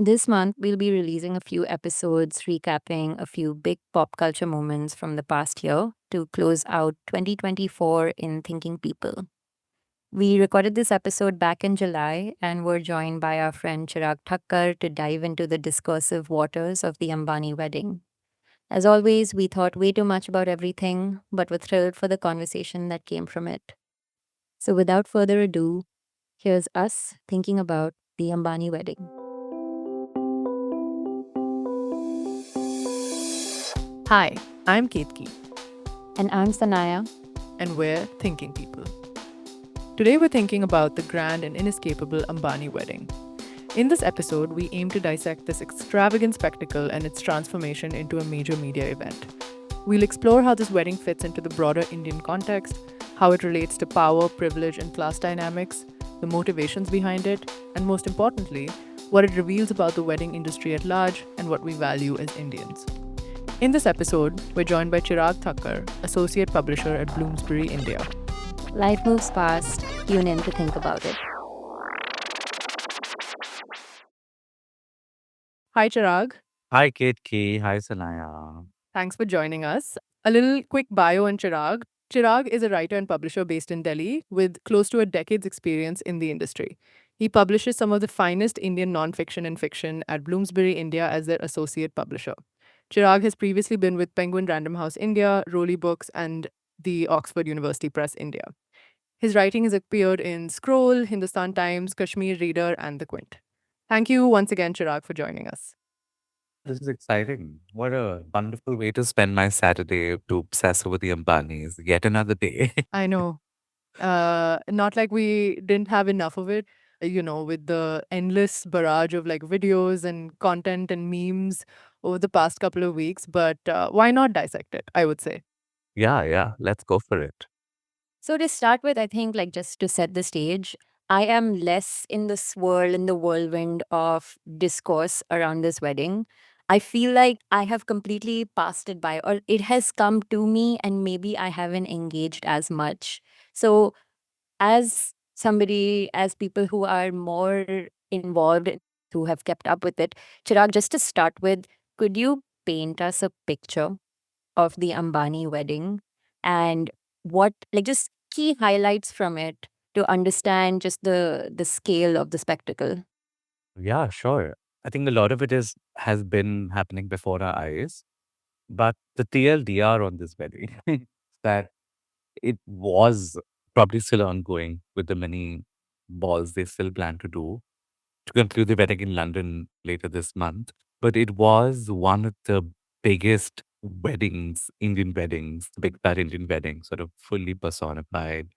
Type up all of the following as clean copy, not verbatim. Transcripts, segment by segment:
This month, we'll be releasing a few episodes recapping a few big pop culture moments from the past year to close out 2024 in Thinking People. We recorded this episode back in July and were joined by our friend Chirag Thakkar to dive into the discursive waters of the Ambani wedding. As always, we thought way too much about everything, but were thrilled for the conversation that came from it. So, without further ado, here's us thinking about the Ambani wedding. Hi, I'm Ketki, And I'm Sanaya. and we're Thinking People. Today we're thinking about the grand and inescapable Ambani wedding. In this episode, we aim to dissect this extravagant spectacle and its transformation into a major media event. We'll explore how this wedding fits into the broader Indian context, how it relates to power, privilege, and class dynamics, the motivations behind it, and most importantly, what it reveals about the wedding industry at large and what we value as Indians. In this episode, we're joined by Chirag Thakkar, Associate Publisher at Bloomsbury, India. Life moves fast. Tune in to think about it. Hi, Chirag. Hi, Kate Key. Hi, Sanaya. Thanks for joining us. A little quick bio on Chirag. Chirag is a writer and publisher based in Delhi with close to a decade's experience in the industry. He publishes some of the finest Indian nonfiction and fiction at Bloomsbury, India as their associate publisher. Chirag has previously been with Penguin Random House India, Rowley Books, and the Oxford University Press India. His writing has appeared in Scroll, Hindustan Times, Kashmir Reader, and The Quint. Thank you once again, Chirag, for joining us. This is exciting. What a wonderful way to spend my Saturday to obsess over the Ambanis. Yet another day. I know. Not like we didn't have enough of it, with the endless barrage of like videos and content and memes over the past couple of weeks. But why not dissect it? I would say. Yeah. Let's go for it. So, to start with, I think, like, just to set the stage, I am less in the swirl, in the whirlwind of discourse around this wedding. I feel like I have completely passed it by, or it has come to me, and maybe I haven't engaged as much. So, as somebody, as people who are more involved, who have kept up with it, Chirag, just to start with, could you paint us a picture of the Ambani wedding and what, like, just key highlights from it to understand just the scale of the spectacle? Yeah, sure. I think a lot of it has been happening before our eyes. But the TLDR on this wedding that it was probably still ongoing with the many balls they still plan to do to conclude the wedding in London later this month. But it was one of the biggest weddings, Indian weddings, big fat Indian weddings, sort of fully personified,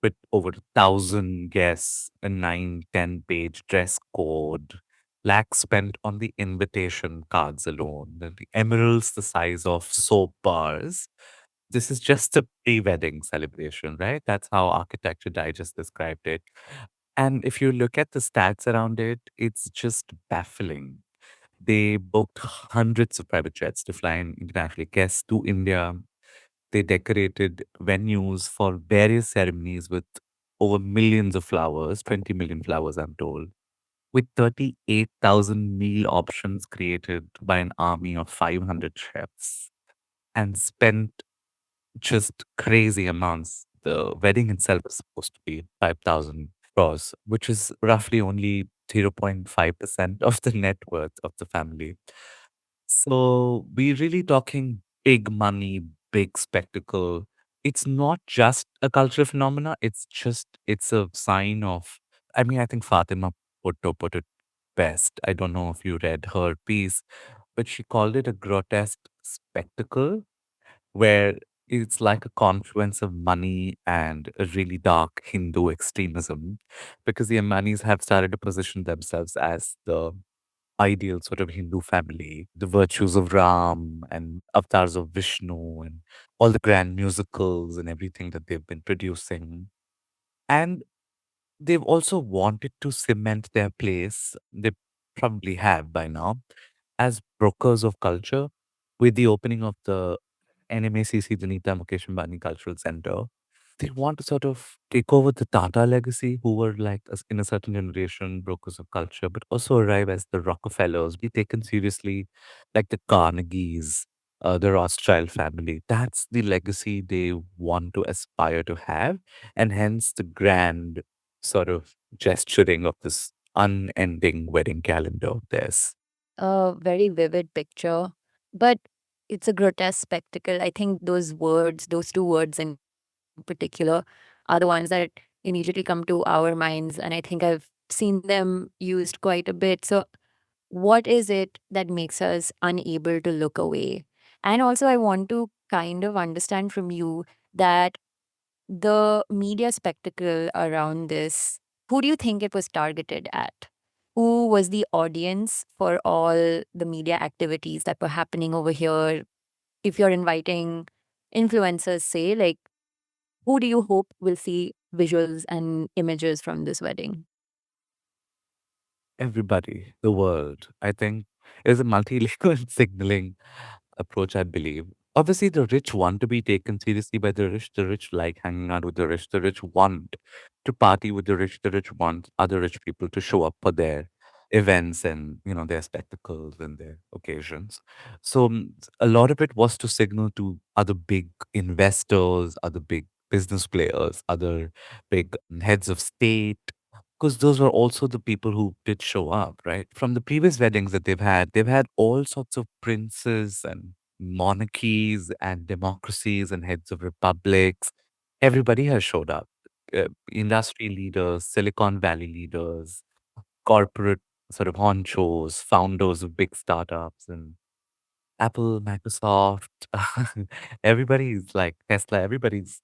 with over 1,000 guests, a 9, 10 page dress code, lakhs spent on the invitation cards alone, and the emeralds the size of soap bars. This is just a pre-wedding celebration, right? That's how Architecture Digest described it. And if you look at the stats around it, it's just baffling. They booked hundreds of private jets to fly in international guests to India. They decorated venues for various ceremonies with over millions of flowers, 20 million flowers, I'm told, with 38,000 meal options created by an army of 500 chefs, and spent just crazy amounts. The wedding itself is supposed to be 5,000 crores, which is roughly only 0.5% of the net worth of the family. So we're really talking big money, big spectacle. It's not just a cultural phenomena. It's a sign of, I mean, I think Fatima put it best. I don't know if you read her piece, but she called it a grotesque spectacle where it's like a confluence of money and a really dark Hindu extremism, because the Ambanis have started to position themselves as the ideal sort of Hindu family, the virtues of Ram and avatars of Vishnu and all the grand musicals and everything that they've been producing. And they've also wanted to cement their place, they probably have by now, as brokers of culture with the opening of the NMACC, the Nita Mukesh Ambani Cultural Center. They want to sort of take over the Tata legacy, who were like in a certain generation brokers of culture, but also arrive as the Rockefellers, be taken seriously, like the Carnegies, the Rothschild family. That's the legacy they want to aspire to have, and hence the grand sort of gesturing of this unending wedding calendar of theirs. A very vivid picture, but it's a grotesque spectacle. I think those words, those two words in particular, are the ones that immediately come to our minds. And I think I've seen them used quite a bit. So, what is it that makes us unable to look away? And also, I want to kind of understand from you that the media spectacle around this, who do you think it was targeted at? Who was the audience for all the media activities that were happening over here? If you're inviting influencers, say, like, who do you hope will see visuals and images from this wedding? Everybody, the world. I think is a multilingual signaling approach, I believe. Obviously, the rich want to be taken seriously by the rich. The rich like hanging out with the rich. The rich want to party with the rich. The rich want other rich people to show up for their events and their spectacles and their occasions. So a lot of it was to signal to other big investors, other big business players, other big heads of state, because those were also the people who did show up, right? From the previous weddings that they've had all sorts of princes and monarchies and democracies and heads of republics. Everybody has showed up. Industry leaders, Silicon Valley leaders, corporate sort of honchos, founders of big startups, and Apple, Microsoft. Everybody's like Tesla, everybody's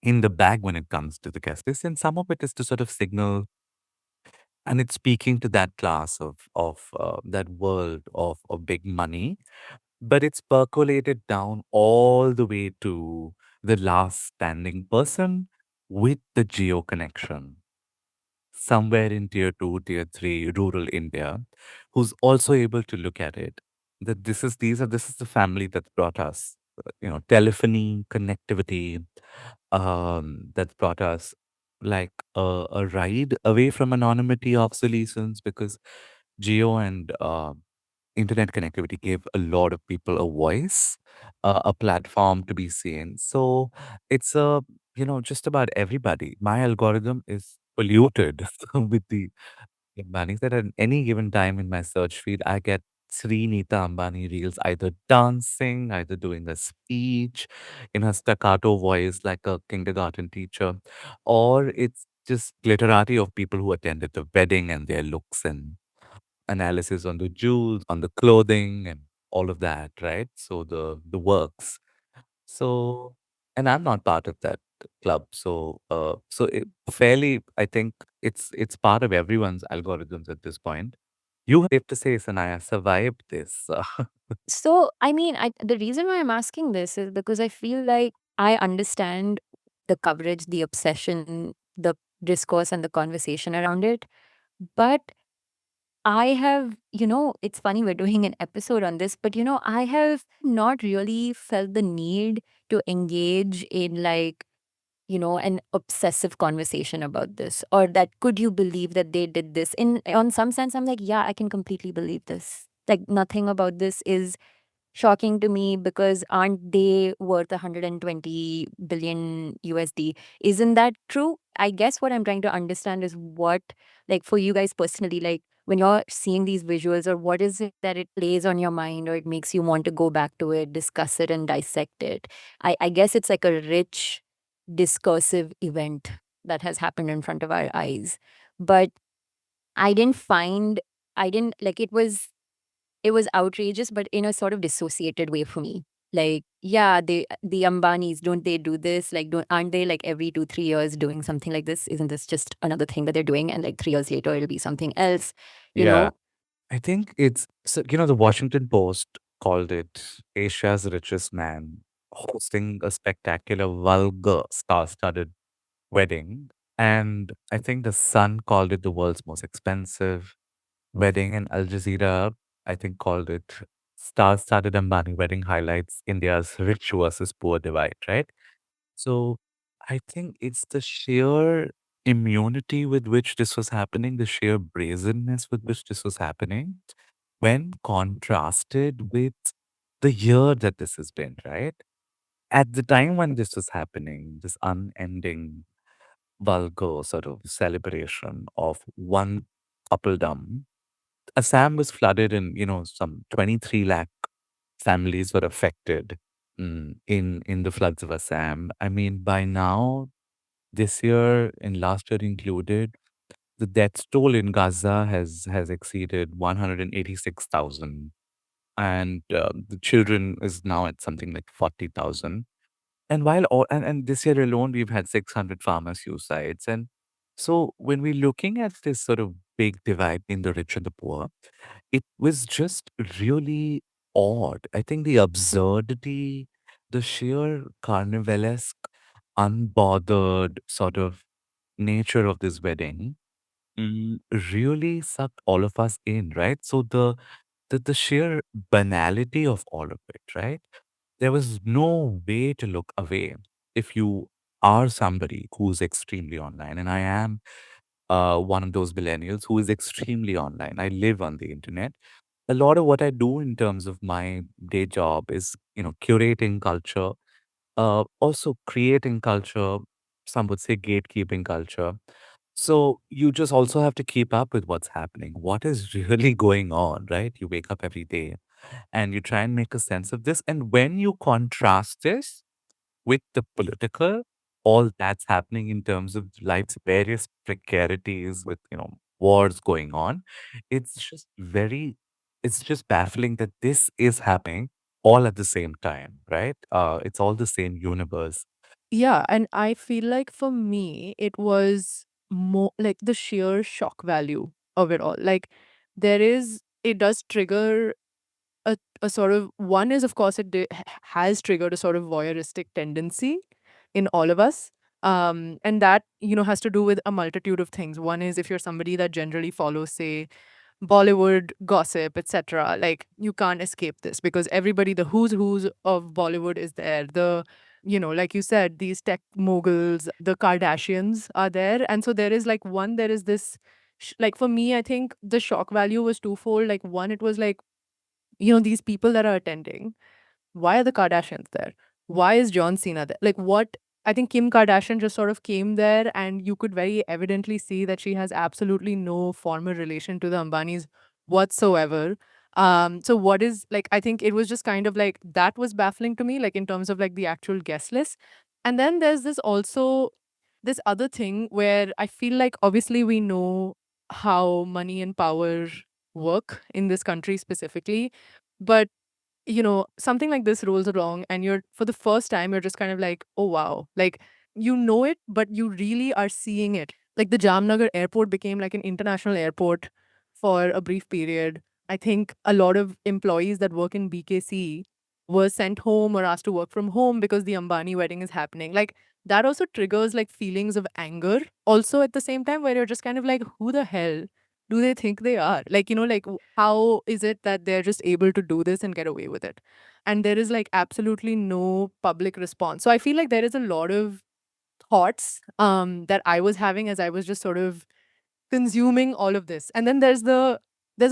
in the bag when it comes to the guest list. And some of it is to sort of signal, and it's speaking to that class of that world of big money, but it's percolated down all the way to the last standing person with the geo connection somewhere in tier 2, tier 3 rural India, who's also able to look at it that this is the family that brought us telephony, connectivity, that's brought us like a ride away from anonymity, obsolescence, because geo and internet connectivity gave a lot of people a voice, a platform to be seen. So it's just about everybody. My algorithm is polluted with the Ambanis that at any given time in my search feed, I get Sri Nita Ambani reels either dancing, either doing a speech in her staccato voice like a kindergarten teacher, or it's just glitterati of people who attended the wedding and their looks and analysis on the jewels, on the clothing, and all of that, right? So the works. So, and I'm not part of that club. So, fairly, I think it's part of everyone's algorithms at this point. You have to say, Sanaya, survived this. So, I mean, the reason why I'm asking this is because I feel like I understand the coverage, the obsession, the discourse, and the conversation around it. But I have, it's funny we're doing an episode on this, but I have not really felt the need to engage in like, an obsessive conversation about this, or that could you believe that they did this? In on some sense, I'm like, yeah, I can completely believe this. Like nothing about this is shocking to me because aren't they worth 120 billion USD? Isn't that true? I guess what I'm trying to understand is what, like for you guys personally, like when you're seeing these visuals, or what is it that it plays on your mind or it makes you want to go back to it, discuss it, and dissect it? I guess it's like a rich, discursive event that has happened in front of our eyes. But I didn't find, I didn't like it was outrageous, but in a sort of dissociated way for me. Like, yeah, the Ambanis, don't they do this? Like, don't aren't they like every 2, 3 years doing something like this? Isn't this just another thing that they're doing? And like 3 years later, it'll be something else, you Yeah. know? I think it's so, the Washington Post called it Asia's richest man hosting a spectacular, vulgar, star-studded wedding. And I think the Sun called it the world's most expensive wedding, and Al Jazeera, I think, called it Star-Studded Ambani Wedding Highlights India's Rich versus Poor Divide, right? So I think it's the sheer immunity with which this was happening, the sheer brazenness with which this was happening, when contrasted with the year that this has been, right? At the time when this was happening, this unending, vulgar sort of celebration of one coupledom, Assam was flooded and, some 23 lakh families were affected in the floods of Assam. I mean, by now, this year and last year included, the death toll in Gaza has exceeded 186,000, and the children is now at something like 40,000. And this year alone, we've had 600 farmer suicides. And so when we're looking at this sort of big divide in the rich and the poor, it was just really odd. I think the absurdity, the sheer carnivalesque, unbothered sort of nature of this wedding really sucked all of us in, right? So the sheer banality of all of it, right? There was no way to look away if you are somebody who's extremely online. And I am one of those millennials who is extremely online. I live on the internet. A lot of what I do in terms of my day job is, curating culture, also creating culture, some would say gatekeeping culture. So you just also have to keep up with what's happening. What is really going on, right? You wake up every day and you try and make a sense of this. And when you contrast this with the political, all that's happening in terms of life's various precarities with, wars going on, it's just it's just baffling that this is happening all at the same time, right? It's all the same universe. Yeah, and I feel like for me, it was more like the sheer shock value of it all. Like, it does trigger a sort of one is, of course, has triggered a sort of voyeuristic tendency in all of us. And that, has to do with a multitude of things. One is if you're somebody that generally follows, say, Bollywood gossip, etc. Like you can't escape this because everybody, the who's of Bollywood is there. Like you said, these tech moguls, the Kardashians are there. And so there is this, like for me, I think the shock value was twofold. Like one, it was like, these people that are attending, why are the Kardashians there? Why is John Cena there? Like what I think Kim Kardashian just sort of came there and you could very evidently see that she has absolutely no formal relation to the Ambanis whatsoever. So what is like I think it was just kind of like that was baffling to me, like in terms of like the actual guest list. And then there's this other thing where I feel like obviously we know how money and power work in this country specifically. But something like this rolls along and you're for the first time, you're just kind of like, oh wow. Like you know it, but you really are seeing it. Like the Jamnagar airport became like an international airport for a brief period. I think a lot of employees that work in BKC were sent home or asked to work from home because the Ambani wedding is happening. Like that also triggers like feelings of anger also at the same time where you're just kind of like, who the hell do they think they are? Like, how is it that they're just able to do this and get away with it? And there is like absolutely no public response. So I feel like there is a lot of thoughts that I was having as I was just sort of consuming all of this. And then there's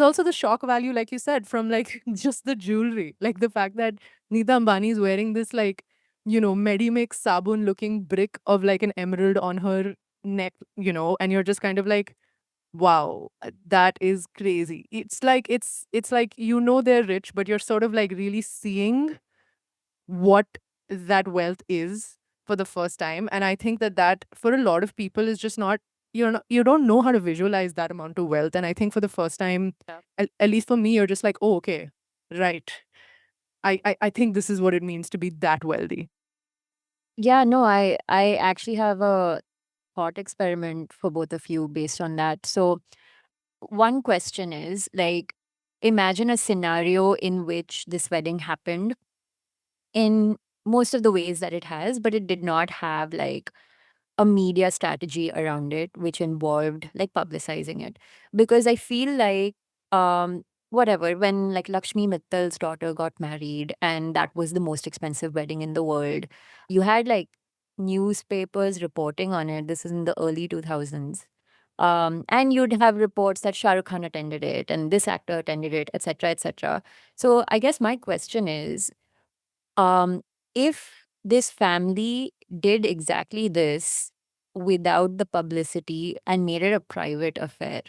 also the shock value, like you said, from like just the jewelry. Like the fact that Nita Ambani is wearing this like, Medimix sabun looking brick of like an emerald on her neck, and you're just kind of like, wow, that is crazy. It's like they're rich, but you're sort of like really seeing what that wealth is for the first time. And I think that for a lot of people is just not you don't know how to visualize that amount of wealth. And I think for the first time, Yeah. at least for me, you're just like, oh, okay, right. I think this is what it means to be that wealthy. Yeah, no, I actually have a thought experiment for both of you based on that. So one question is like, imagine a scenario in which this wedding happened in most of the ways that it has, but it did not have like a media strategy around it, which involved like publicizing it. Because I feel like, whatever, when like Lakshmi Mittal's daughter got married, and that was the most expensive wedding in the world, you had like newspapers reporting on it. This is in the early 2000s. And you'd have reports that Shah Rukh Khan attended it and this actor attended it, etc., etc. So I guess my question is, um, if this family did exactly this without the publicity and made it a private affair,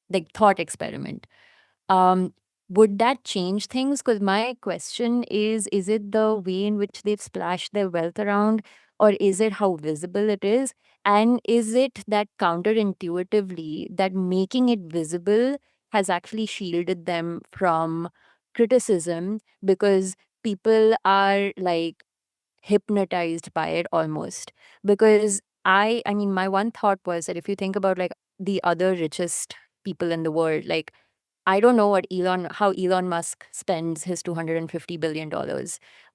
like thought experiment, um, would that change things? Because my question is it the way in which they've splashed their wealth around, or is it how visible it is? And is it that counterintuitively that making it visible has actually shielded them from criticism because people are like hypnotized by it almost? Because I mean, my one thought was that if you think about like the other richest people in the world, like I don't know how Elon Musk spends his $250 billion.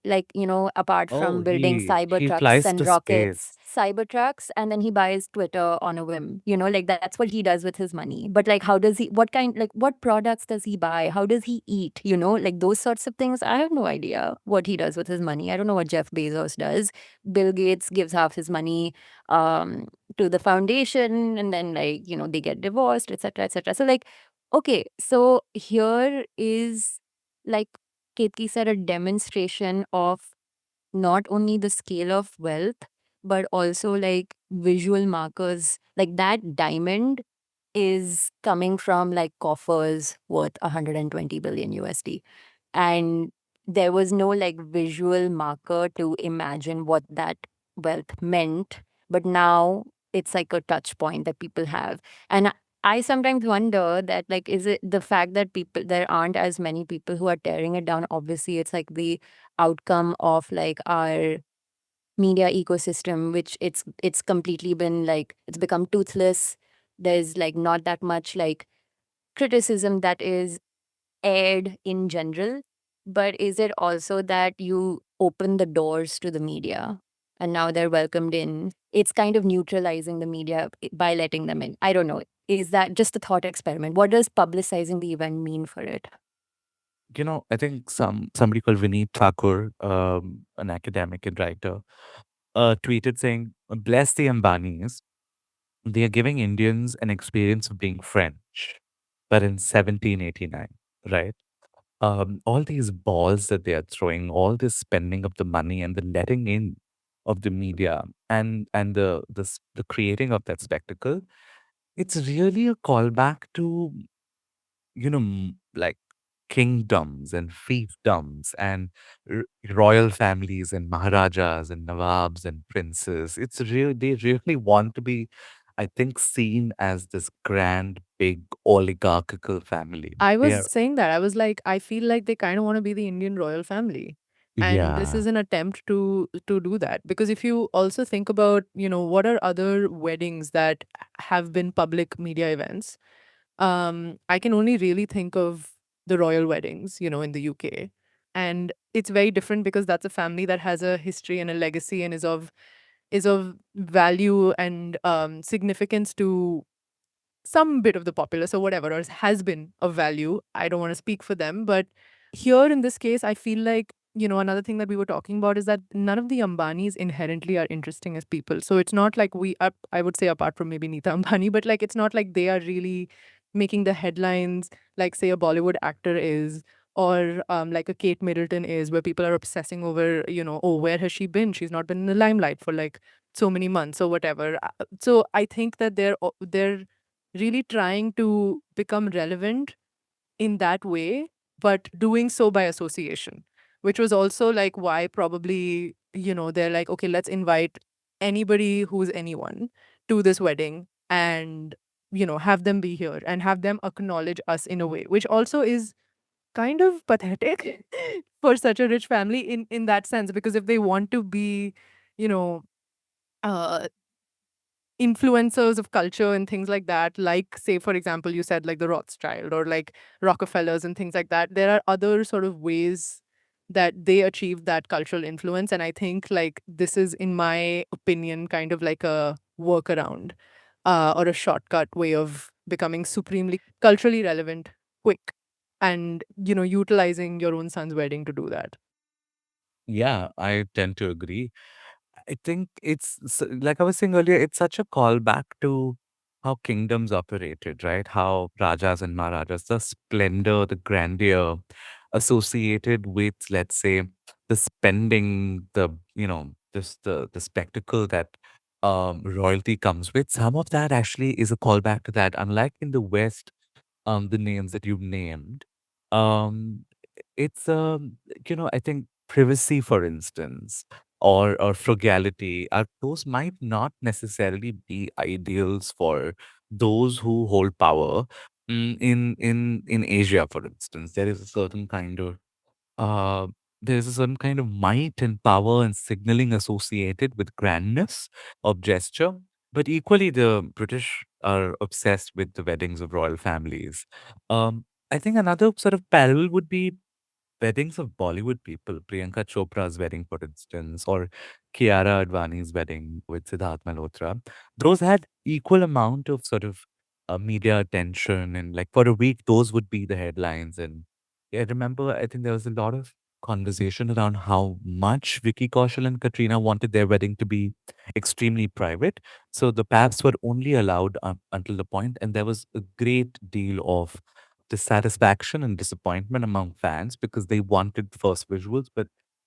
Like, apart Oh, from building he Cybertrucks flies and to rockets, space. Cybertrucks, and then he buys Twitter on a whim. Like that's what he does with his money. But like, how does he, what products does he buy? How does he eat? Like those sorts of things. I have no idea what he does with his money. I don't know what Jeff Bezos does. Bill Gates gives half his money um, to the foundation, and then like, they get divorced, etc., etc. So like, okay, so here is, like Ketki said, a demonstration of not only the scale of wealth, but also like visual markers. Like that diamond is coming from like coffers worth 120 billion USD. And there was no like visual marker to imagine what that wealth meant. But now it's like a touch point that people have. And I sometimes wonder that, like, is it the fact that there aren't as many people who are tearing it down? Obviously, it's like the outcome of like our media ecosystem, which it's completely been like, it's become toothless. There's like not that much like criticism that is aired in general, but is it also that you open the doors to the media and now they're welcomed in? It's kind of neutralizing the media by letting them in. I don't know. Is that just a thought experiment? What does publicizing the event mean for it? I think somebody called Vineet Thakur, an academic and writer, tweeted saying, "Bless the Ambanis. They are giving Indians an experience of being French, but in 1789, right? All these balls that they are throwing, all this spending of the money and the letting in of the media and the creating of that spectacle, it's really a callback to like kingdoms and fiefdoms and royal families and maharajas and nawabs and princes. It's real. They really want to be, I think, seen as this grand, big oligarchical family. I They was are, saying that. I was like, I feel like they kind of want to be the Indian royal family. And this yeah. is an attempt to do that. Because if you also think about, what are other weddings that have been public media events, I can only really think of the royal weddings, in the UK. And it's very different because that's a family that has a history and a legacy and is of value and significance to some bit of the populace or whatever, or has been of value. I don't want to speak for them, but here in this case, I feel like, another thing that we were talking about is that none of the Ambanis inherently are interesting as people. So it's not like I would say, apart from maybe Neeta Ambani, but like it's not like they are really making the headlines like, say, a Bollywood actor is, or like a Kate Middleton is, where people are obsessing over, oh, where has she been? She's not been in the limelight for like so many months or whatever. So I think that they're really trying to become relevant in that way, but doing so by association, which was also like why probably, they're like, okay, let's invite anybody who's anyone to this wedding and, have them be here and have them acknowledge us in a way, which also is kind of pathetic for such a rich family in that sense, because if they want to be, you know, uh influencers of culture and things like that, like, say, for example, you said like the Rothschild or like Rockefellers and things like that, there are other sort of ways that they achieve that cultural influence. And I think like this is, in my opinion, kind of like a workaround or a shortcut way of becoming supremely culturally relevant quick and, utilizing your own son's wedding to do that. Yeah, I tend to agree. I think like I was saying earlier, it's such a callback to how kingdoms operated, right? How Rajas and Maharajas, the splendor, the grandeur associated with, let's say, the spending, just the spectacle that royalty comes with. Some of that actually is a callback to that. Unlike in the West, the names that you've named, um, it's I think privacy, for instance, or frugality, are those might not necessarily be ideals for those who hold power. In Asia, for instance, there is a certain kind of uh, there's a certain kind of might and power and signaling associated with grandness of gesture. But equally, the British are obsessed with the weddings of royal families. I think another sort of parallel would be weddings of Bollywood people, Priyanka Chopra's wedding, for instance, or Kiara Advani's wedding with Siddharth Malhotra. Those had equal amount of sort of media attention, and like for a week, those would be the headlines. And yeah, I remember, I think there was a lot of conversation around how much Vicky Kaushal and Katrina wanted their wedding to be extremely private. So the paths were only allowed until the point, and there was a great deal of dissatisfaction and disappointment among fans because they wanted first visuals. But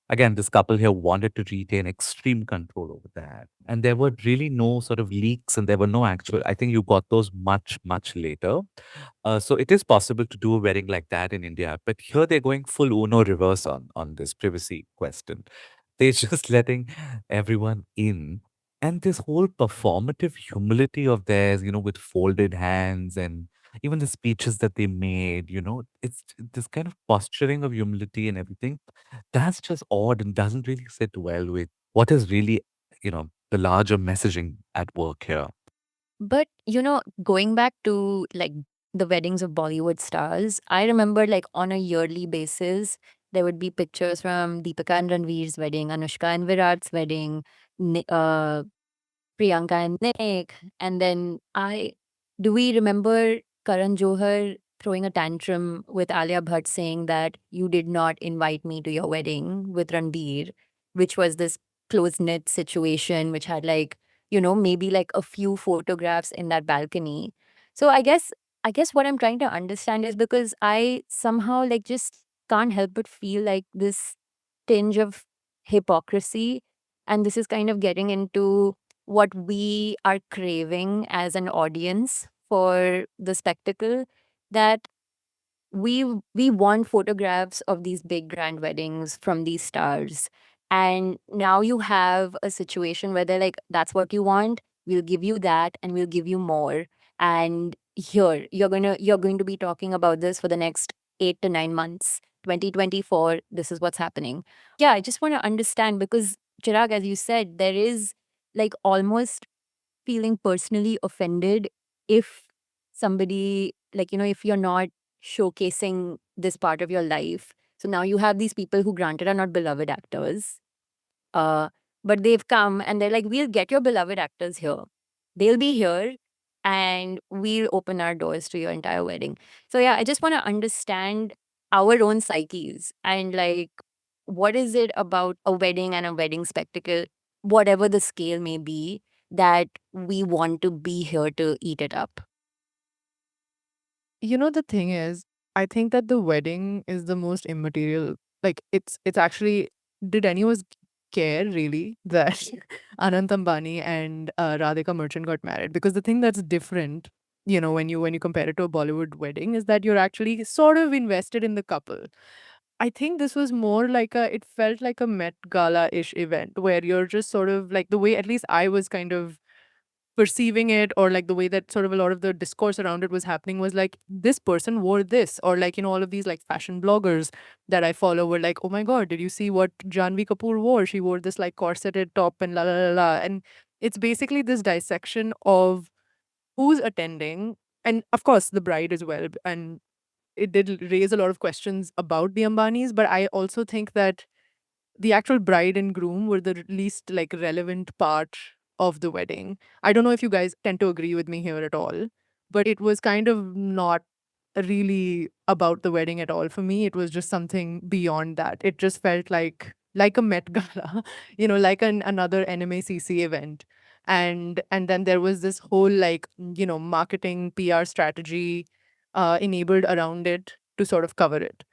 again, this couple here wanted to retain extreme control over that. And there were really no sort of leaks, and there were no actual, I think you got those much, much later. So it is possible to do a wedding like that in India. But here they're going full Uno reverse on this privacy question. They're just letting everyone in. And this whole performative humility of theirs, with folded hands and even the speeches that they made, it's this kind of posturing of humility and everything. That's just odd and doesn't really sit well with what is really, the larger messaging at work here. But, going back to like the weddings of Bollywood stars, I remember like on a yearly basis, there would be pictures from Deepika and Ranveer's wedding, Anushka and Virat's wedding, Priyanka and Nick. And then do we remember Karan Johar throwing a tantrum with Alia Bhatt saying that you did not invite me to your wedding with Ranbir, which was this close knit situation, which had like, maybe like a few photographs in that balcony. So I guess what I'm trying to understand is because I somehow like just can't help but feel like this tinge of hypocrisy. And this is kind of getting into what we are craving as an audience for the spectacle, that we want photographs of these big grand weddings from these stars. And now you have a situation where they're like, that's what you want, we'll give you that and we'll give you more. And here you're going to be talking about this for the next 8 to 9 months. 2024, this is what's happening. Yeah, I just want to understand because, Chirag, as you said, there is like almost feeling personally offended if somebody, like, if you're not showcasing this part of your life. So now you have these people who, granted, are not beloved actors, uh, but they've come and they're like, we'll get your beloved actors here. They'll be here and we'll open our doors to your entire wedding. So, yeah, I just want to understand our own psyches and like, what is it about a wedding and a wedding spectacle, whatever the scale may be, that we want to be here to eat it up? The thing is, I think that the wedding is the most immaterial. Like, it's actually, did anyone care really that Anant Ambani and Radhika Merchant got married? Because the thing that's different, when you compare it to a Bollywood wedding, is that you're actually sort of invested in the couple. I think this was more like it felt like a Met Gala ish event where you're just sort of like, the way at least I was kind of perceiving it, or like the way that sort of a lot of the discourse around it was happening, was like, this person wore this, or like, all of these like fashion bloggers that I follow were like, oh my god, did you see what Janvi Kapoor wore? She wore this like corseted top and la la la la. And it's basically this dissection of who's attending, and of course the bride as well. And it did raise a lot of questions about the Ambanis, but I also think that the actual bride and groom were the least like relevant part of the wedding. I don't know if you guys tend to agree with me here at all, but it was kind of not really about the wedding at all for me. It was just something beyond that. It just felt like like a Met Gala, like another NMACC event. And then there was this whole like, marketing PR strategy enabled around it to sort of cover it.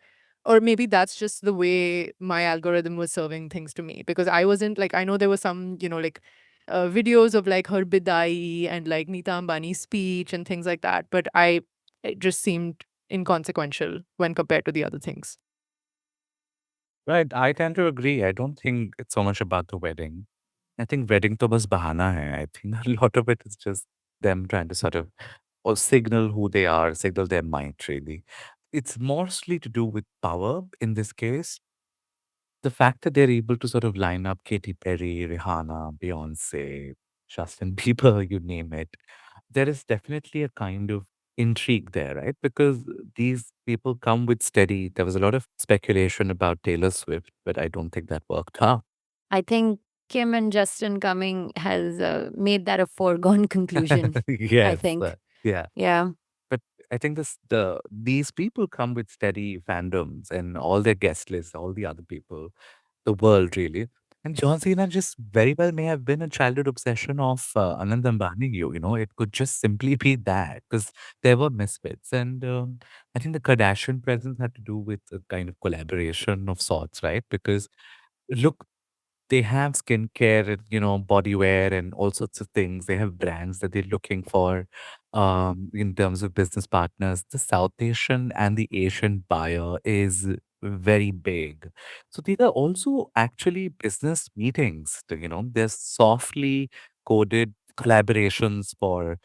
Or maybe that's just the way my algorithm was serving things to me, because I wasn't like, I know there was some, like videos of like her bidai and like Nita Ambani's speech and things like that, but it just seemed inconsequential when compared to the other things. Right. I tend to agree. I don't think it's so much about the wedding. I think wedding to bas bahana hai. I think a lot of it is just them trying to sort of or signal who they are, signal their might really. It's mostly to do with power in this case. The fact that they're able to sort of line up Katy Perry, Rihanna, Beyonce, Justin Bieber, you name it, there is definitely a kind of intrigue there, right? Because these people come with steady. There was a lot of speculation about Taylor Swift, but I don't think that worked out. I think Kim and Justin coming has made that a foregone conclusion. I Yes. think. Yeah. Yeah. But I think these people come with steady fandoms and all their guest lists, all the other people, the world really. And John Cena just very well may have been a childhood obsession of Anand Ambani. It could just simply be that because there were misfits, and I think the Kardashian presence had to do with a kind of collaboration of sorts, right? Because look, they have skincare and, body wear and all sorts of things. They have brands that they're looking for in terms of business partners. The South Asian and the Asian buyer is very big. So these are also actually business meetings. They're softly coded collaborations for,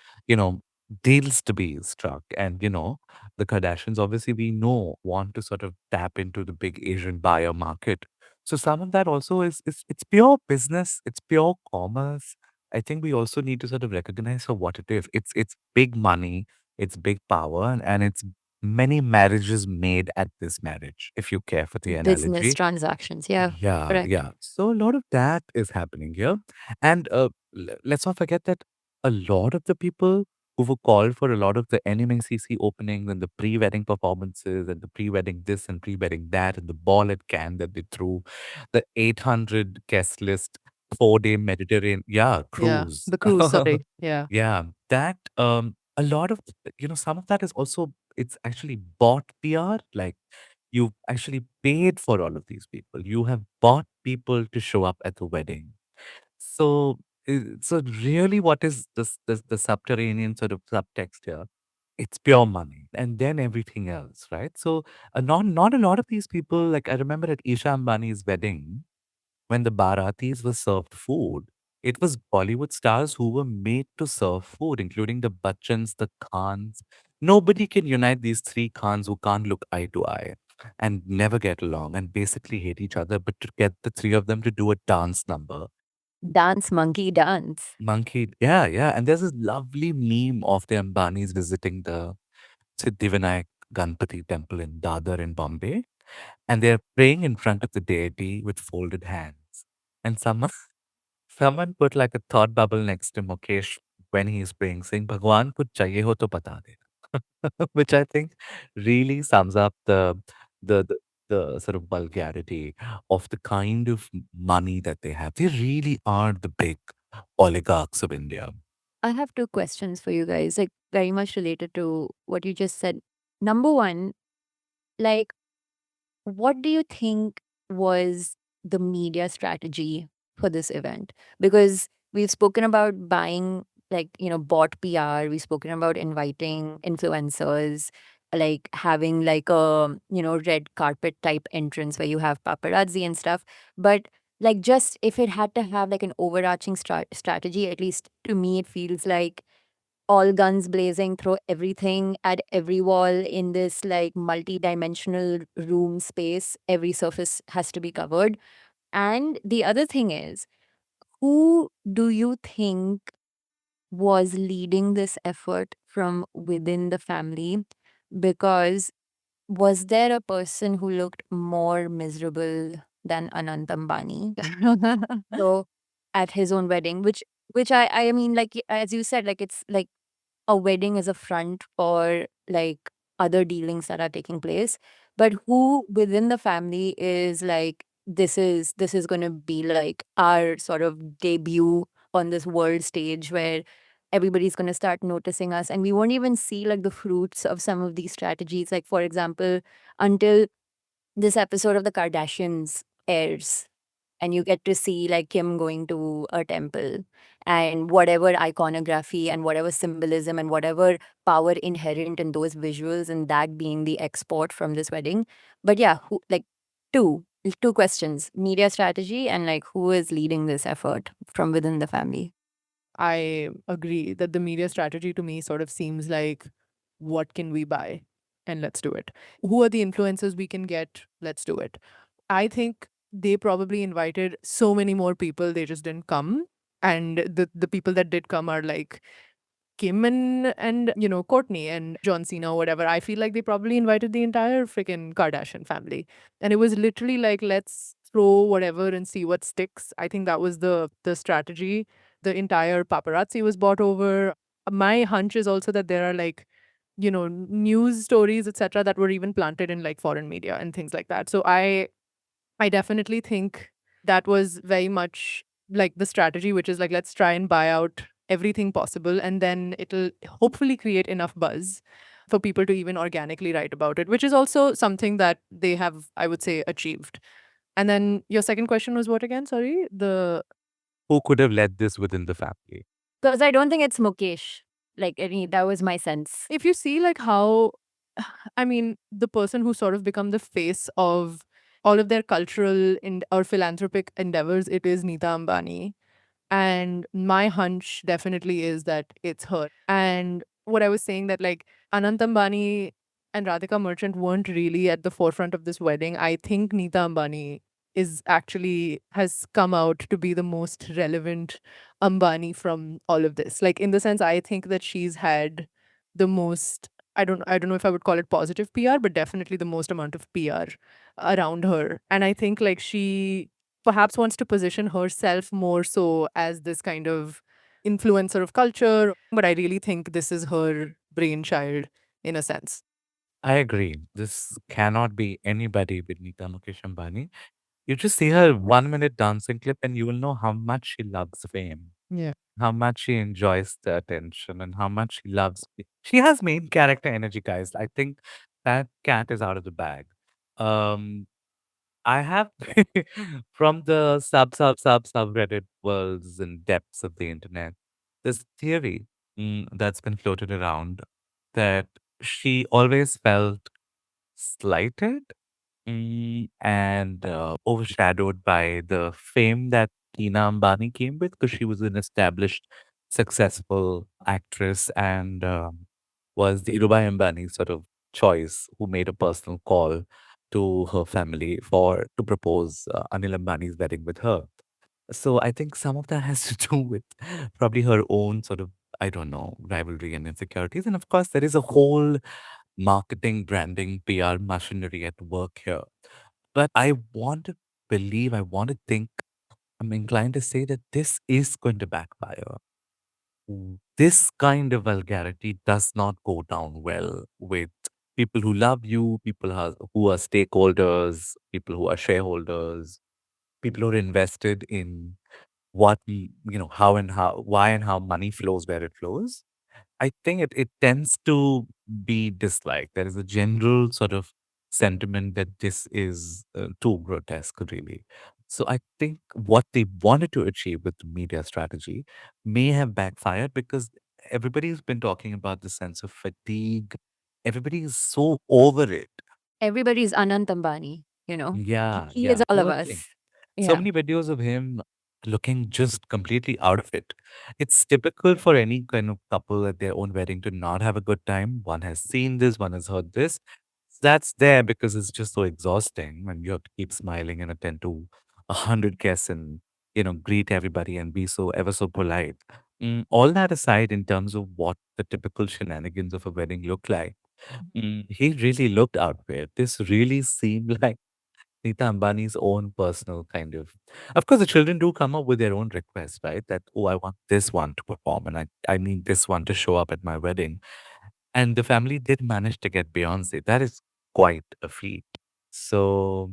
deals to be struck. And, the Kardashians, obviously, we know, want to sort of tap into the big Asian buyer market. So some of that also is it's pure business, it's pure commerce. I think we also need to sort of recognize for what it is. It's big money, it's big power, and it's many marriages made at this marriage, if you care for the Business analogy. transactions. Yeah. Yeah, Correct. yeah. So a lot of that is happening here. And let's not forget that a lot of the people who were called for a lot of the NMACC openings and the pre-wedding performances and the pre-wedding this and pre-wedding that and the ball at Cannes that they threw, the 800 guest list, 4-day Mediterranean, yeah, Yeah, cruise. the cruise, sorry. Yeah. Yeah, that a lot of some of that is also it's actually bought PR. Like you actually paid for all of these people. You have bought people to show up at the wedding. So, so really, what is the subterranean sort of subtext here? It's pure money, and then everything else, right? So, not a lot of these people. Like I remember at Isha Ambani's wedding, when the Baratis were served food, it was Bollywood stars who were made to serve food, including the Bachchans, the Khans. Nobody can unite these three Khans who can't look eye to eye and never get along and basically hate each other, but to get the three of them to do a dance number. Dance monkey dance. Monkey, yeah, yeah. And there's this lovely meme of the Ambanis visiting the Siddhivinayak Ganpati temple in Dadar in Bombay. And they're praying in front of the deity with folded hands. And someone put like a thought bubble next to Mukesh when he's praying, saying, Bhagwan kuch chahiye ho to bata de. Which I think really sums up the, the the sort of vulgarity of the kind of money that they have. They really are the big oligarchs of India. I have two questions for you guys, like very much related to what you just said. Number one, like, what do you think was the media strategy for this event? Because we've spoken about buying, like, bought PR, we've spoken about inviting influencers, like having like a, red carpet type entrance where you have paparazzi and stuff. But like, just if it had to have like an overarching strategy, at least to me, it feels like all guns blazing, throw everything at every wall in this like multi-dimensional room space. Every surface has to be covered. And the other thing is, who do you think was leading this effort from within the family? Because was there a person who looked more miserable than Anant Ambani? So at his own wedding, which I mean, like as you said, like it's like a wedding is a front for like other dealings that are taking place, but who within the family is like this is going to be like our sort of debut on this world stage where everybody's going to start noticing us, and we won't even see like the fruits of some of these strategies. Like, for example, until this episode of the Kardashians airs and you get to see like Kim going to a temple and whatever iconography and whatever symbolism and whatever power inherent in those visuals, and that being the export from this wedding. But yeah, like two two questions: media strategy and like who is leading this effort from within the family. I agree that the media strategy to me sort of seems like what can we buy and let's do it. Who are the influencers we can get? Let's do it. I think they probably invited so many more people, they just didn't come. And the people that did come are like Kim and Courtney and John Cena or whatever. I feel like they probably invited the entire freaking Kardashian family. And it was literally like, let's throw whatever and see what sticks. I think that was the strategy. The entire paparazzi was bought over. My hunch is also that there are like, news stories, etc., that were even planted in like foreign media and things like that. So I definitely think that was very much like the strategy, which is like, let's try and buy out everything possible. And then it'll hopefully create enough buzz for people to even organically write about it, which is also something that they have, I would say, achieved. And then your second question was what again? Sorry. Who could have led this within the family? Because I don't think it's Mukesh. Like, any that was my sense. If you see like how, I mean, the person who sort of become the face of all of their cultural or philanthropic endeavors, it is Neeta Ambani. And my hunch definitely is that it's her. And what I was saying that like Anant Ambani and Radhika Merchant weren't really at the forefront of this wedding. I think Neeta Ambani is actually has come out to be the most relevant Ambani from all of this. Like in the sense, I think that she's had the most, I don't know if I would call it positive PR, but definitely the most amount of PR around her. And I think like she perhaps wants to position herself more so as this kind of influencer of culture. But I really think this is her brainchild in a sense. I agree. This cannot be anybody with Neeta Mukesh Ambani. You just see her 1 minute dancing clip and you will know how much she loves fame, Yeah. how much she enjoys the attention, and how much she loves. She has main character energy, guys. I think that cat is out of the bag. Um, I have from the subreddit worlds and depths of the internet, this theory that's been floated around that she always felt slighted and overshadowed by the fame that Tina Ambani came with because she was an established, successful actress and was the Dhirubhai Ambani sort of choice who made a personal call to her family for to propose Anil Ambani's wedding with her. So I think some of that has to do with probably her own sort of, I don't know, rivalry and insecurities. And of course, there is a whole marketing, branding, PR machinery at work here. But I want to believe, I want to think, I'm inclined to say that this is going to backfire. This kind of vulgarity does not go down well with people who love you, who are stakeholders, people who are shareholders, people who are invested in why and how money flows where it flows. I think it tends to be disliked. There is a general sort of sentiment that this is too grotesque, really. So I think what they wanted to achieve with the media strategy may have backfired because everybody's been talking about the sense of fatigue. Everybody is so over it. Everybody's Anant Ambani, you know. Yeah, He yeah. is all of Poor thing. us. So Yeah. many videos of him looking just completely out of it. It's typical for any kind of couple at their own wedding to not have a good time. One has seen this, one has heard this. That's there because it's just so exhausting when you have to keep smiling and attend to 100 guests and greet everybody and be so ever so polite. All that aside, in terms of what the typical shenanigans of a wedding look like, he really looked out for it. This really seemed like Nita Ambani's own personal kind of. Of course, the children do come up with their own requests, right? That, oh, I want this one to perform and I need this one to show up at my wedding. And the family did manage to get Beyonce. That is quite a feat. So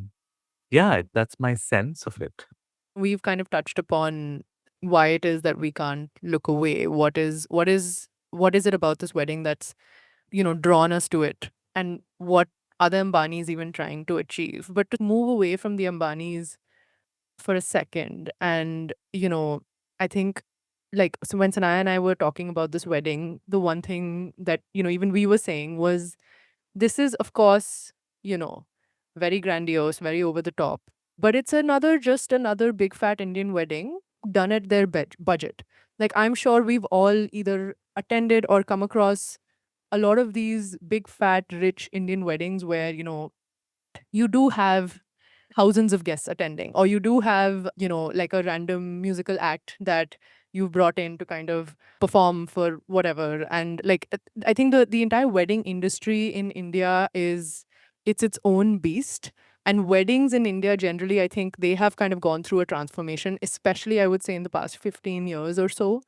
Yeah, that's my sense of it. We've kind of touched upon why it is that we can't look away. What is it about this wedding that's, drawn us to it? And what are the Ambanis even trying to achieve? But to move away from the Ambanis for a second, and I think, like, so when Sanaya and I were talking about this wedding, the one thing that, even we were saying was, this is, of course, you know, very grandiose, very over the top, but it's just another big fat Indian wedding done at their budget. Like, I'm sure we've all either attended or come across a lot of these big fat rich Indian weddings where, you do have thousands of guests attending, or you do have, like a random musical act that you've brought in to kind of perform for whatever. And like, I think the entire wedding industry in India it's its own beast. And weddings in India generally, I think they have kind of gone through a transformation, especially I would say in the past 15 years or so.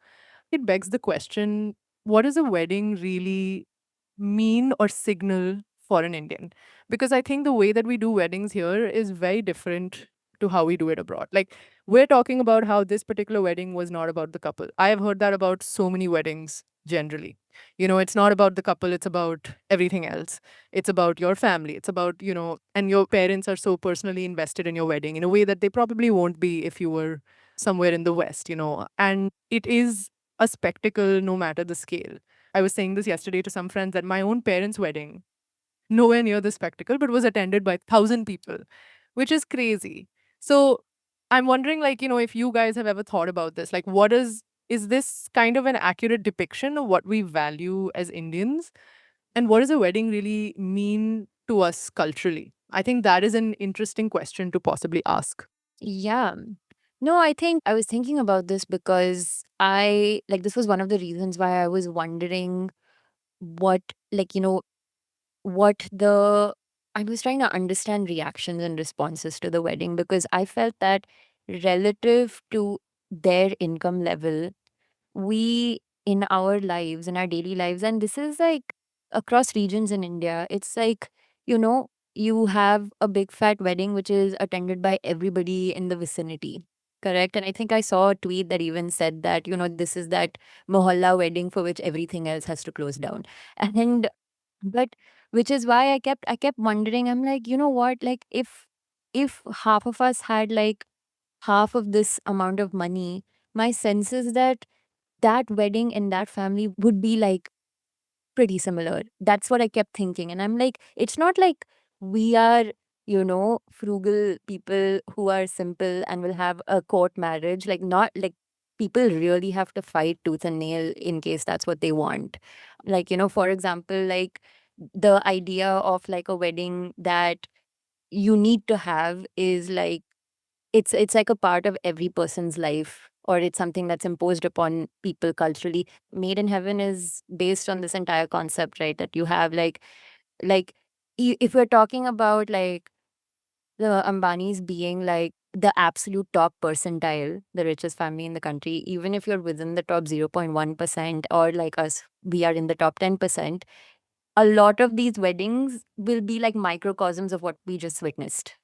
It begs the question, what does a wedding really mean or signal for an Indian? Because I think the way that we do weddings here is very different to how we do it abroad. Like, we're talking about how this particular wedding was not about the couple. I have heard that about so many weddings generally. It's not about the couple, it's about everything else. It's about your family. It's about, and your parents are so personally invested in your wedding in a way that they probably won't be if you were somewhere in the West. And it is a spectacle no matter the scale. I was saying this yesterday to some friends that my own parents' wedding, nowhere near the spectacle, but was attended by 1,000 people, which is crazy. So I'm wondering, like, if you guys have ever thought about this, like, is this kind of an accurate depiction of what we value as Indians? And what does a wedding really mean to us culturally? I think that is an interesting question to possibly ask. Yeah. No, I think I was thinking about this because this was one of the reasons why I was wondering what, like, what the, I was trying to understand reactions and responses to the wedding because I felt that relative to their income level, we in our lives, in our daily lives, and this is like across regions in India, it's like, you have a big fat wedding which is attended by everybody in the vicinity. Correct. And I think I saw a tweet that even said that, this is that mohalla wedding for which everything else has to close down. And but which is why I kept wondering, I'm like, you know what? Like if half of us had like half of this amount of money, my sense is that that wedding in that family would be like pretty similar. That's what I kept thinking. And I'm like, it's not like we are, frugal people who are simple and will have a court marriage. Like, not like people really have to fight tooth and nail in case that's what they want. Like, for example, like the idea of like a wedding that you need to have is like it's like a part of every person's life, or it's something that's imposed upon people culturally. Made in heaven is based on this entire concept, right? That you have like if we're talking about like the Ambanis being like the absolute top percentile, the richest family in the country, even if you're within the top 0.1%, or like us, we are in the top 10%, a lot of these weddings will be like microcosms of what we just witnessed.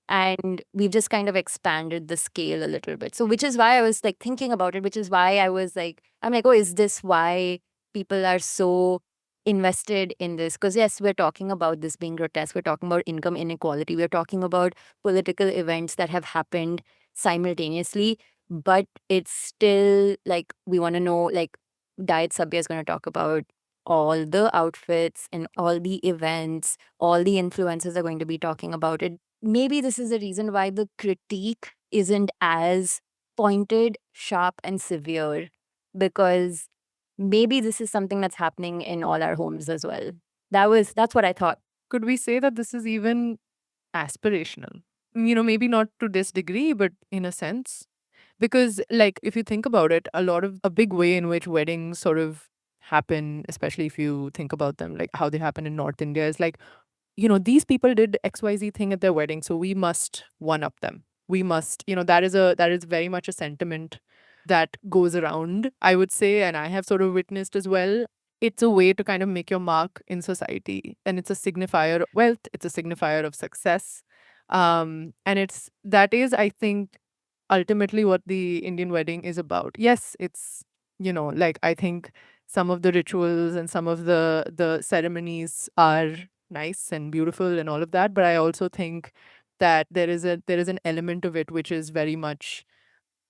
And we've just kind of expanded the scale a little bit. So, which is why I was like thinking about it, which is why I was like, I'm like, oh, is this why people are so invested in this? Because, yes, we're talking about this being grotesque. We're talking about income inequality. We're talking about political events that have happened simultaneously. But it's still like, we want to know, like, Diet Sabya is going to talk about all the outfits and all the events, all the influencers are going to be talking about it. Maybe this is the reason why the critique isn't as pointed, sharp, and severe, because maybe this is something that's happening in all our homes as well. That's what I thought. Could we say that this is even aspirational? Maybe not to this degree, but in a sense. Because, like, if you think about it, a big way in which weddings sort of happen, especially if you think about them, like how they happen in North India, is like, these people did XYZ thing at their wedding, so we must one up them. We must, that is very much a sentiment that goes around, I would say, and I have sort of witnessed as well. It's a way to kind of make your mark in society, and it's a signifier of wealth, it's a signifier of success. And that is, I think, ultimately what the Indian wedding is about. Yes, it's, like, I think some of the rituals and some of the ceremonies are nice and beautiful and all of that, but I also think that there is an element of it which is very much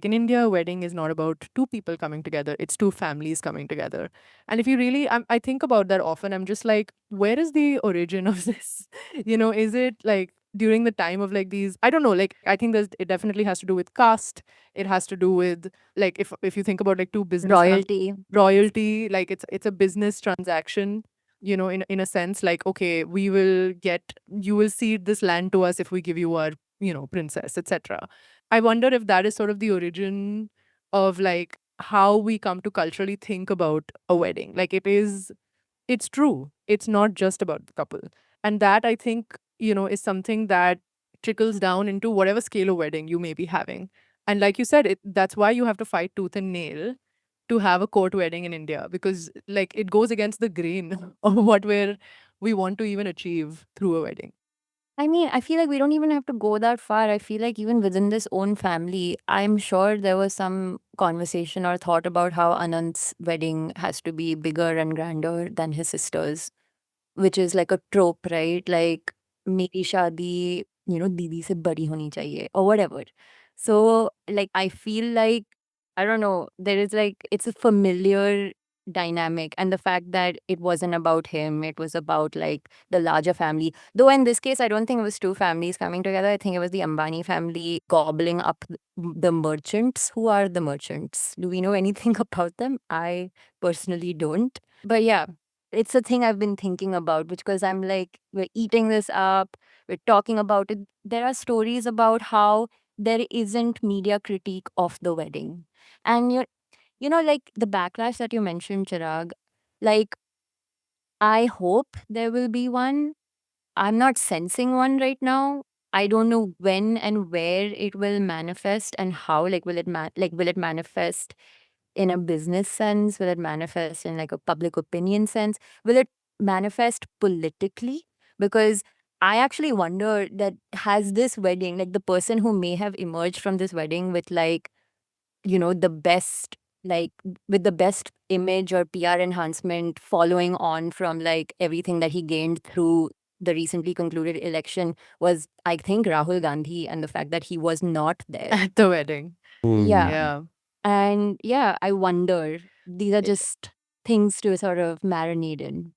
in India. A wedding is not about two people coming together, it's two families coming together. And if you really, I think about that often, I'm just like, where is the origin of this? Is it like during the time of like these, I don't know, like, I think it definitely has to do with caste. It has to do with, like, if you think about like two businessmen, Royalty. royalty, like it's a business transaction, in a sense, like, okay, you will cede this land to us if we give you our, princess, etc. I wonder if that is sort of the origin of like how we come to culturally think about a wedding. Like, it's true. It's not just about the couple. And that, I think, is something that trickles down into whatever scale of wedding you may be having. And like you said, that's why you have to fight tooth and nail to have a court wedding in India, because like it goes against the grain of what we want to even achieve through a wedding. I mean, I feel like we don't even have to go that far. I feel like even within this own family, I'm sure there was some conversation or thought about how Anand's wedding has to be bigger and grander than his sister's, which is like a trope, right? Like, मेरी शादी, दीदी से बड़ी होनी चाहिए or whatever. So, like, I feel like, I don't know, there is like, it's a familiar dynamic. And the fact that it wasn't about him, it was about like the larger family. Though in this case, I don't think it was two families coming together. I think it was the Ambani family gobbling up the merchants. Who are the merchants? Do we know anything about them? I personally don't. But yeah, it's a thing I've been thinking about, because I'm like, we're eating this up, we're talking about it. There are stories about how there isn't media critique of the wedding. And like the backlash that you mentioned, Chirag, like, I hope there will be one. I'm not sensing one right now. I don't know when and where it will manifest and how. Like, will it manifest in a business sense? Will it manifest in like a public opinion sense? Will it manifest politically? Because I actually wonder that, has this wedding, like the person who may have emerged from this wedding with like, the best, like with the best image or PR enhancement following on from like everything that he gained through the recently concluded election, was, I think, Rahul Gandhi, and the fact that he was not there. At the wedding. Yeah. Mm. Yeah. And yeah, I wonder, these are just things to sort of marinate in.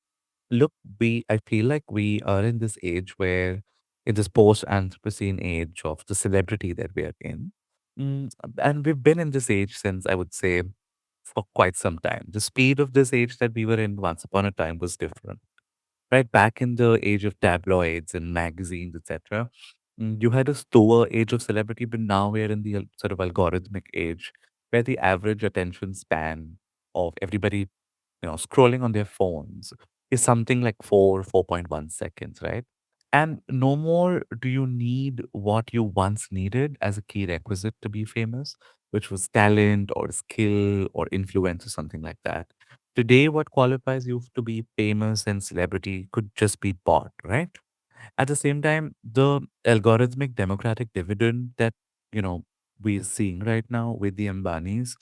Look, I feel like we are in this age where, in this post-Anthropocene age of the celebrity that we are in, and we've been in this age since, I would say, for quite some time. The speed of this age that we were in once upon a time was different. Right back in the age of tabloids and magazines, etc., you had a slower age of celebrity, but now we're in the sort of algorithmic age where the average attention span of everybody, scrolling on their phones is something like 4.1 seconds, right? And no more do you need what you once needed as a key requisite to be famous, which was talent or skill or influence or something like that. Today, what qualifies you to be famous and celebrity could just be bought, right? At the same time, the algorithmic democratic dividend that, you know, we're seeing right now with the Ambanis,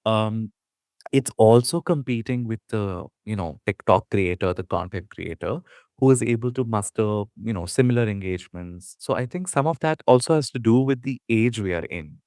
um, it's also competing with the, TikTok creator, the content creator, who is able to muster, similar engagements. So I think some of that also has to do with the age we are in,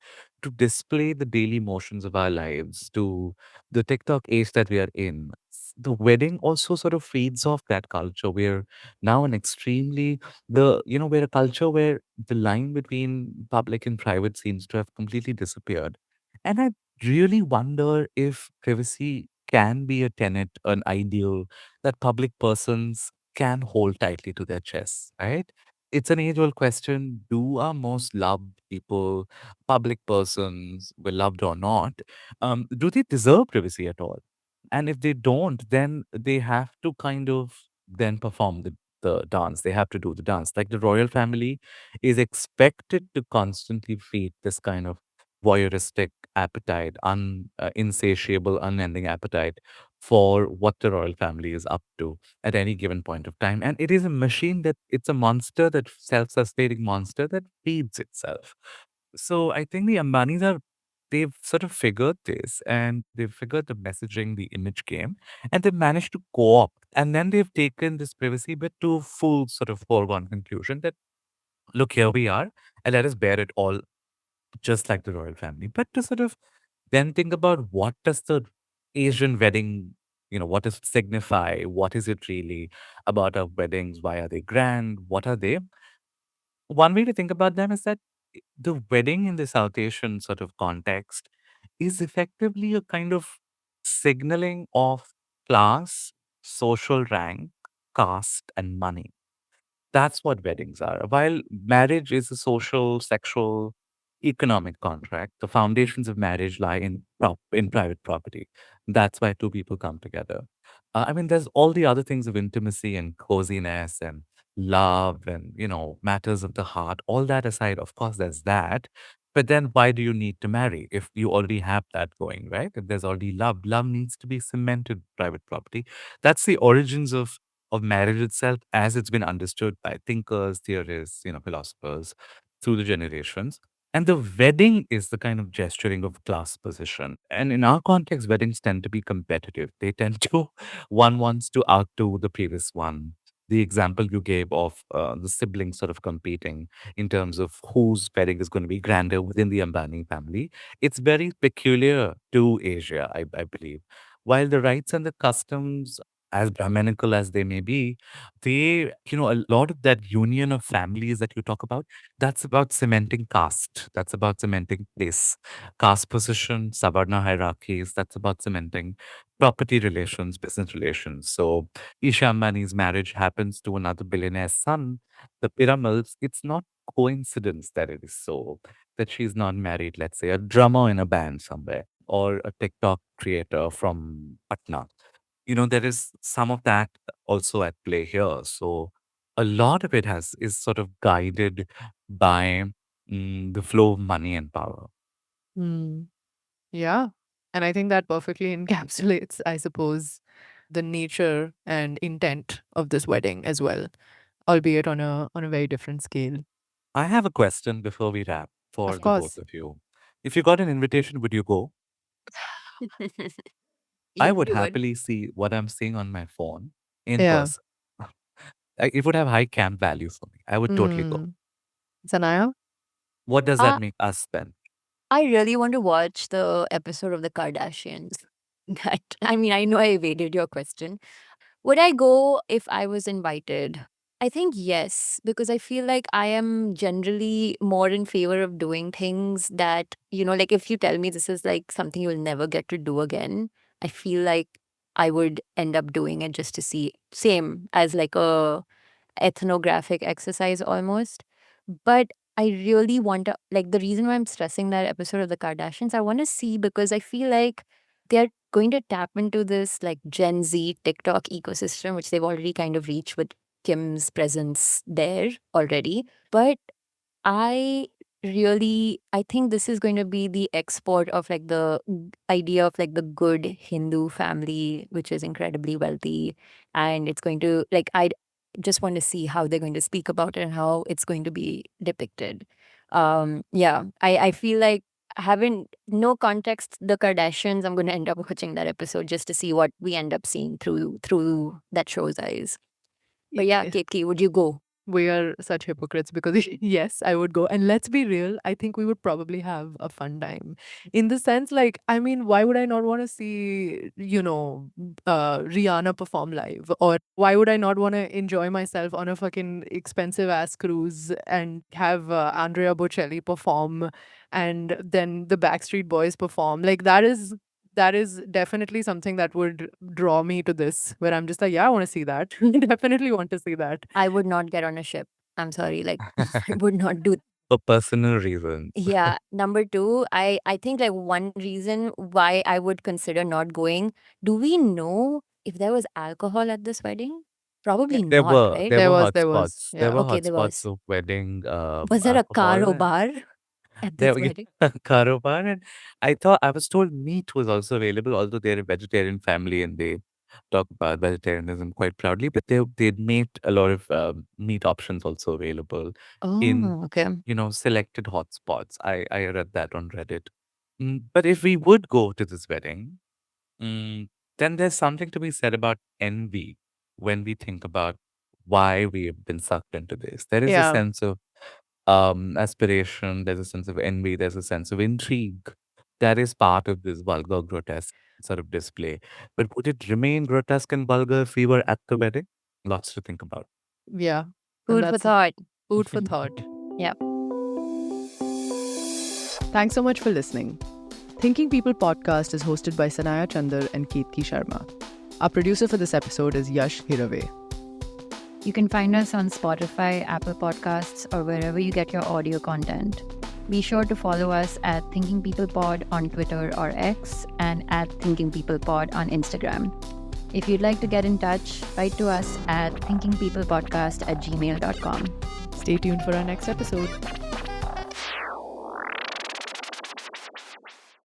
to display the daily motions of our lives, to the TikTok age that we are in. The wedding also sort of feeds off that culture. We're now an extremely we're a culture where the line between public and private seems to have completely disappeared. And I really wonder if privacy can be a tenet, an ideal that public persons can hold tightly to their chests, right? It's an age old question. Do our most loved people, public persons, beloved or not, do they deserve privacy at all? And if they don't, then they have to kind of then perform the dance. They have to do the dance. Like the royal family is expected to constantly feed this kind of voyeuristic appetite, insatiable, unending appetite for what the royal family is up to at any given point of time. And it is a machine that it's a monster, that self-sustaining monster that feeds itself. So I think the Ambanis are they've sort of figured this and they've figured the messaging, the image game, and they've managed to co-opt. And then they've taken this privacy bit to full sort of foregone conclusion that look, here we are, and let us bear it all just like the royal family. But to sort of then think about what does the Asian wedding, what does it signify? What is it really about our weddings? Why are they grand? What are they? One way to think about them is that the wedding in the South Asian sort of context is effectively a kind of signaling of class, social rank, caste, and money. That's what weddings are. While marriage is a social, sexual, economic contract, the foundations of marriage lie in private property. That's why two people come together. I mean, there's all the other things of intimacy and coziness and love and, matters of the heart. All that aside, of course, there's that. But then why do you need to marry if you already have that going, right? If there's already love, love needs to be cemented private property. That's the origins of marriage itself as it's been understood by thinkers, theorists, philosophers through the generations. And the wedding is the kind of gesturing of class position. And in our context, weddings tend to be competitive. They tend to, one wants to outdo the previous one. The example you gave of the siblings sort of competing in terms of whose wedding is going to be grander within the Ambani family, it's very peculiar to Asia, I believe. While the rites and the customs as Brahminical as they may be, a lot of that union of families that you talk about, that's about cementing caste. That's about cementing place, caste position, Savarna hierarchies. That's about cementing property relations, business relations. So Isha Ambani's marriage happens to another billionaire's son, the Piramals. It's not coincidence that it is so, that she's not married, let's say, a drummer in a band somewhere or a TikTok creator from Patna. There is some of that also at play here. So a lot of it is sort of guided by the flow of money and power. Hmm. Yeah. And I think that perfectly encapsulates, I suppose, the nature and intent of this wedding as well, albeit on a very different scale. I have a question before we wrap for Of the both course. of you. If you got an invitation, would you go? I Yes, would you would. happily see what I'm seeing on my phone in Yeah. person. It would have high camp value for me. I would totally go. Mm. Sanaya? What does that Uh, make us spend? I really want to watch the episode of the Kardashians. That I mean, I know I evaded your question. Would I go if I was invited? I think yes, because I feel like I am generally more in favor of doing things that, like if you tell me this is like something you will never get to do again, I feel like I would end up doing it just to see. Same as like a ethnographic exercise almost. But I really want to, like, the reason why I'm stressing that episode of the Kardashians, I want to see because I feel like they're going to tap into this like Gen Z TikTok ecosystem, which they've already kind of reached with Kim's presence there already. But I think this is going to be the export of like the idea of like the good Hindu family, which is incredibly wealthy. And it's going to, like, I just want to see how they're going to speak about it and how it's going to be depicted. Yeah, I feel like having no context, the Kardashians, I'm going to end up watching that episode just to see what we end up seeing through that show's eyes. But yeah, Ketki, would you go? We are such hypocrites because yes, I would go. And let's be real, I think we would probably have a fun time. In the sense, like, I mean, why would I not want to see, Rihanna perform live? Or why would I not want to enjoy myself on a fucking expensive ass cruise and have Andrea Bocelli perform and then the Backstreet Boys perform? Like, that is definitely something that would draw me to this, where I'm just like, yeah, I want to see that. Definitely want to see that. I would not get on a ship. I'm sorry, like I would not do. For personal reasons. Yeah. Number two, I think like one reason why I would consider not going. Do we know if there was alcohol at this wedding? Probably There not, were right? there There were was, there was. hotspots. There Yeah. were Okay, there hotspots was. of wedding Was there a car alcohol. or bar? At There this we go. wedding. Karobar. And I was told meat was also available, although they're a vegetarian family and they talk about vegetarianism quite proudly, but they made a lot of meat options also available in, Oh, okay. selected hotspots. I read that on Reddit. But if we would go to this wedding, Mm, then there's something to be said about envy when we think about why we have been sucked into this. There is a Yeah. sense of aspiration, there's a sense of envy, there's a sense of intrigue that is part of this vulgar, grotesque sort of display. But would it remain grotesque and vulgar if we were at the wedding? Lots to think about. Yeah. And Food for that's thought. food for thought. Yeah. Thanks so much for listening. Thinking People podcast is hosted by Sanaya Chandar and Keerti Sharma. Our producer for this episode is Yash Hirave. You can find us on Spotify, Apple Podcasts, or wherever you get your audio content. Be sure to follow us at Thinking People Pod on Twitter or X and at Thinking People Pod on Instagram. If you'd like to get in touch, write to us at thinkingpeoplepodcast@gmail.com. Stay tuned for our next episode.